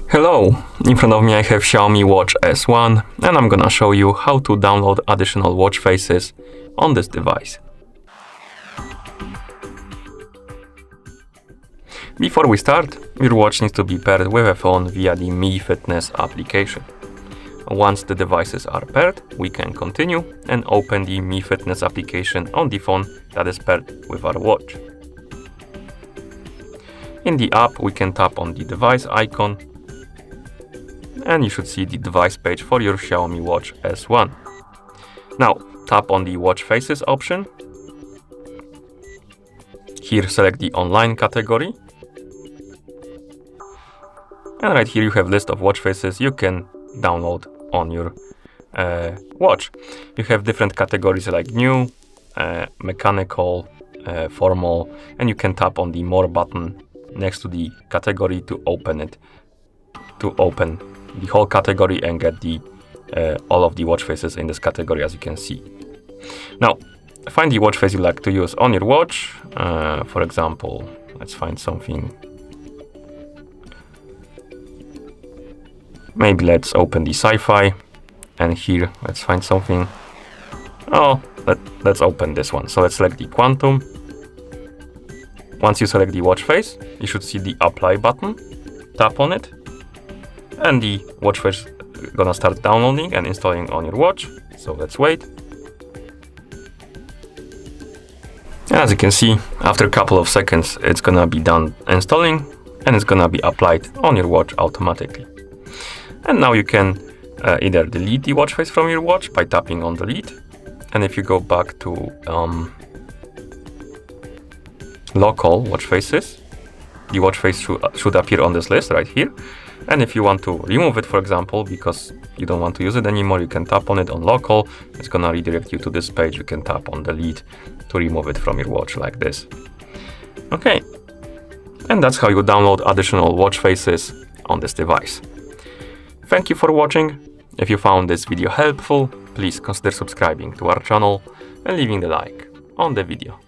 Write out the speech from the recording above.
Hello, in front of me I have XIAOMI Watch S1 and I'm gonna show you how to download additional watch faces on this device. Before we start, your watch needs to be paired with a phone via the Mi Fitness application. Once the devices are paired, we can continue and open the Mi Fitness application on the phone that is paired with our watch. In the app, we can tap on the device icon and you should see the device page for your XIAOMI Watch S1. Now, tap on the Watch Faces option. Here, select the online category. And right here you have list of watch faces you can download on your watch. You have different categories like new, mechanical, formal, and you can tap on the more button next to the category to open it, to open the whole category and get the all of the watch faces in this category, as you can see. Now, find the watch face you like to use on your watch. For example, let's find something. Maybe let's open the sci-fi, and here let's find something. Oh, let's open this one. So let's select the quantum. Once you select the watch face, you should see the apply button. Tap on it, and the watch face is gonna start downloading and installing on your watch. So let's wait. As you can see, after a couple of seconds, it's gonna be done installing and it's gonna be applied on your watch automatically. And now you can either delete the watch face from your watch by tapping on delete. And if you go back to local watch faces, the watch face should appear on this list right here. And if you want to remove it, for example, because you don't want to use it anymore, you can tap on it on local. It's gonna redirect you to this page. You can tap on delete to remove it from your watch like this. Okay, and that's how you download additional watch faces on this device. Thank you for watching. If you found this video helpful, please consider subscribing to our channel and leaving the like on the video.